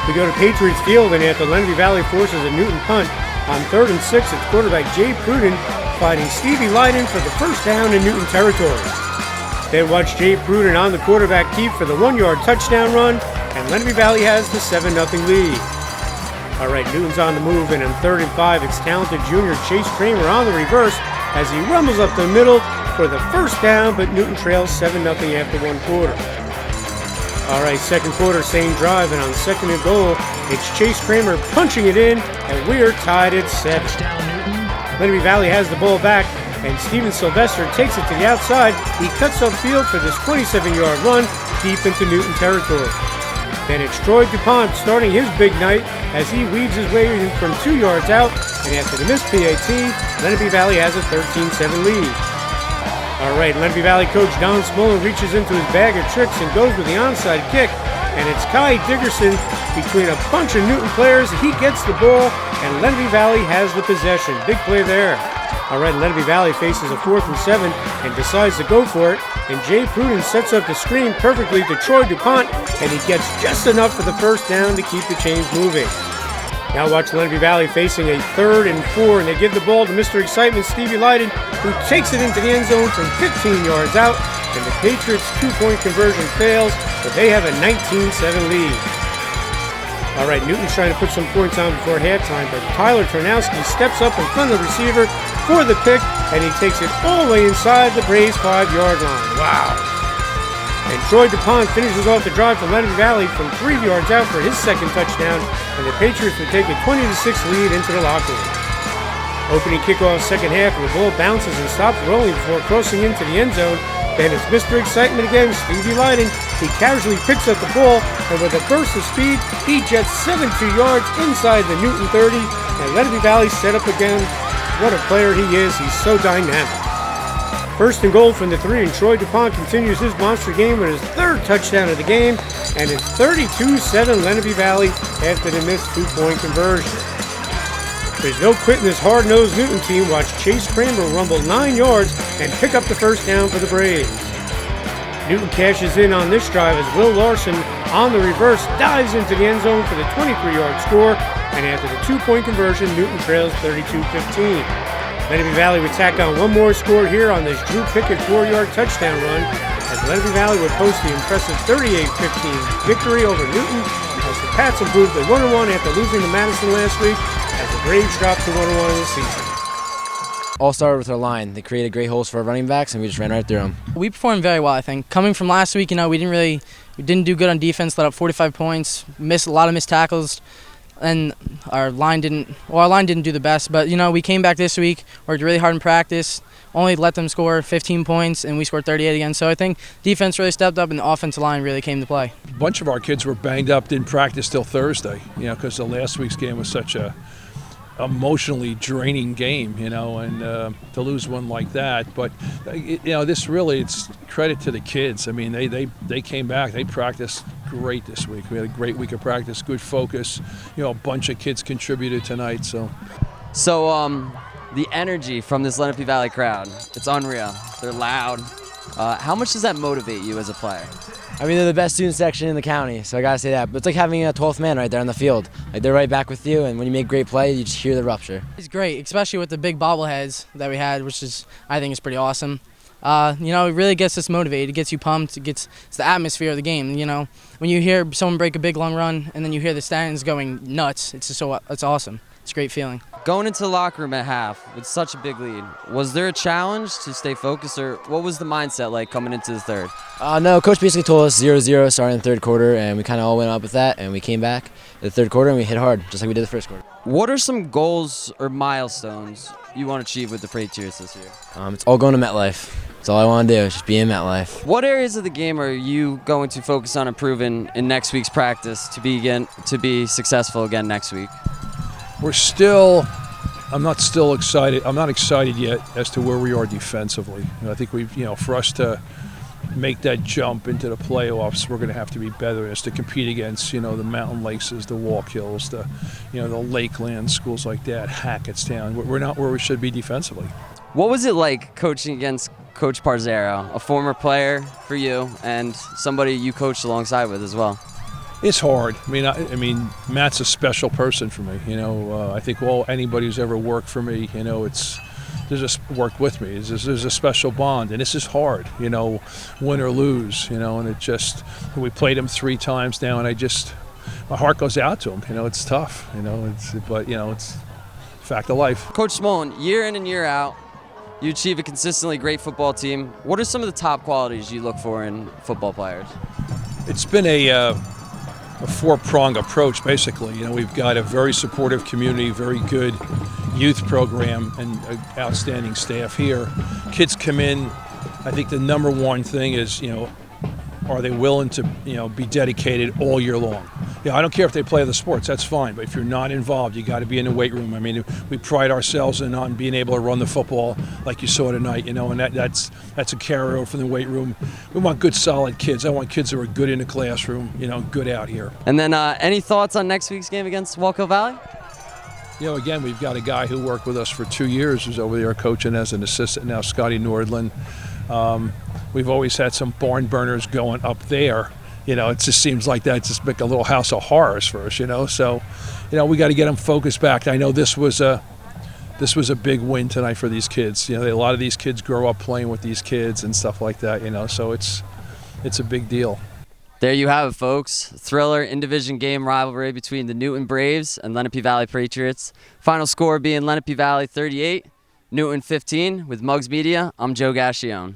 We go to Patriots Field, and after Lenape Valley forces a Newton punt on 3rd and 6, it's quarterback Jay Pruden fighting Stevie Leiden for the first down in Newton territory. Then watch Jay Pruden on the quarterback keep for the 1-yard touchdown run, and Lenape Valley has the 7-0 lead. All right, Newton's on the move, and on 3rd and 5, it's talented junior Chase Kramer on the reverse as he rumbles up the middle for the first down, but Newton trails 7-0 after 1 quarter. All right, second quarter, same drive, and on 2nd and goal, it's Chase Kramer punching it in, and we're tied at 7. Lenape Valley has the ball back, and Steven Sylvester takes it to the outside. He cuts upfield for this 27-yard run deep into Newton territory. Then it's Troy DuPont starting his big night as he weaves his way in from 2 yards out, and after the missed PAT, Lenape Valley has a 13-7 lead. All right, Lenape Valley coach Don Smolin reaches into his bag of tricks and goes with the onside kick, and it's Kai Dickerson between a bunch of Newton players. He gets the ball, and Lenape Valley has the possession. Big play there. All right, Lenape Valley faces a 4th and 7 and decides to go for it, and Jay Pruden sets up the screen perfectly to Troy DuPont, and he gets just enough for the first down to keep the chains moving. Now watch Lenape Valley facing a 3rd and 4, and they give the ball to Mr. Excitement, Stevie Leiden, who takes it into the end zone from 15 yards out, and the Patriots' 2-point conversion fails, but they have a 19-7 lead. All right, Newton's trying to put some points on before halftime, but Tyler Tarnowski steps up in front of the receiver for the pick, and he takes it all the way inside the Braves' 5-yard line. Wow. And Troy DuPont finishes off the drive for Lenape Valley from 3 yards out for his second touchdown, and the Patriots would take a 20-6 lead into the locker room. Opening kickoff second half, the ball bounces and stops rolling before crossing into the end zone. Then it's Mr. Excitement again, Stevie Leiden. He casually picks up the ball, and with a burst of speed, he jets 72 yards inside the Newton 30, and Lenape Valley set up again. What a player he is. He's so dynamic. 1st and goal from the 3, and Troy DuPont continues his monster game with his 3rd touchdown of the game, and it's 32-7 Lenape Valley after the missed 2-point conversion. There's no quitting this hard-nosed Newton team. Watch Chase Kramer rumble 9 yards and pick up the first down for the Braves. Newton cashes in on this drive as Will Larson on the reverse dives into the end zone for the 23-yard score, and after the 2-point conversion, Newton trails 32-15. Lenape Valley would tack on one more score here on this Drew Pickett 4-yard touchdown run, as Lenape Valley would post the impressive 38-15 victory over Newton, as the Pats improved to 1-1 after losing to Madison last week, as the Braves dropped to 1-1 in the season. All started with our line. They created great holes for our running backs, and we just ran right through them. We performed very well, I think. Coming from last week, we didn't do good on defense. Let up 45 points, missed a lot of missed tackles, and our line didn't do the best. But we came back this week, worked really hard in practice, only let them score 15 points, and we scored 38 again. So I think defense really stepped up, and the offensive line really came to play. A bunch of our kids were banged up, didn't practice till Thursday, because the last week's game was such a emotionally draining game, and to lose one like that. But this really, it's credit to the kids. I mean, they came back, they practiced great this week. We had a great week of practice, good focus. A bunch of kids contributed tonight. So the energy from this Lenape Valley crowd, it's unreal. They're loud. How much does that motivate you as a player? I mean, they're the best student section in the county, so I gotta say that. But it's like having a 12th man right there on the field. They're right back with you, and when you make great play, you just hear the rupture. It's great, especially with the big bobbleheads that we had, which I think is pretty awesome. It really gets us motivated. It gets you pumped. It's the atmosphere of the game. When you hear someone break a big long run, and then you hear the stands going nuts, it's awesome. It's a great feeling. Going into the locker room at half with such a big lead, was there a challenge to stay focused, or what was the mindset like coming into the third? No, Coach basically told us 0-0 starting the third quarter, and we kind of all went up with that, and we came back in the third quarter, and we hit hard, just like we did the first quarter. What are some goals or milestones you want to achieve with the Patriots this year? It's all going to MetLife. That's all I want to do, is just be in MetLife. What areas of the game are you going to focus on improving in next week's practice to be successful again next week? I'm not excited. I'm not excited yet as to where we are defensively. I think for us to make that jump into the playoffs, we're going to have to be better than us to compete against, the Mountain Lakes, the Walk Hills, the Lakeland schools like that, Hackettstown. We're not where we should be defensively. What was it like coaching against Coach Parzero, a former player for you and somebody you coached alongside with as well? It's hard. I mean, Matt's a special person for me. You know, I think anybody who's ever worked for me, you know, there's just worked with me. There's a special bond, and this is hard. You know, win or lose. You know, and we played him 3 times now, and my heart goes out to him. You know, it's tough. You know, but you know, it's a fact of life. Coach Smolin, year in and year out, you achieve a consistently great football team. What are some of the top qualities you look for in football players? It's been a 4-pronged approach, basically. You know, we've got a very supportive community, very good youth program, and outstanding staff here. Kids come in. I think the number one thing is, you know, are they willing to, you know, be dedicated all year long? Yeah, I don't care if they play other sports, that's fine. But if you're not involved, you got to be in the weight room. I mean, we pride ourselves on being able to run the football like you saw tonight, you know, and that's a carryover from the weight room. We want good, solid kids. I want kids who are good in the classroom, you know, good out here. And then any thoughts on next week's game against Wallkill Valley? You know, again, we've got a guy who worked with us for 2 years who's over there coaching as an assistant now, Scotty Nordland. We've always had some barn burners going up there. You know, it just seems like that just make a little house of horrors for us, you know. So, you know, we got to get them focused back. I know this was a big win tonight for these kids. You know, a lot of these kids grow up playing with these kids and stuff like that, you know. So it's a big deal. There you have it, folks. Thriller in-division game rivalry between the Newton Braves and Lenape Valley Patriots. Final score being Lenape Valley 38, Newton 15. With Muggs Media, I'm Joe Gascione.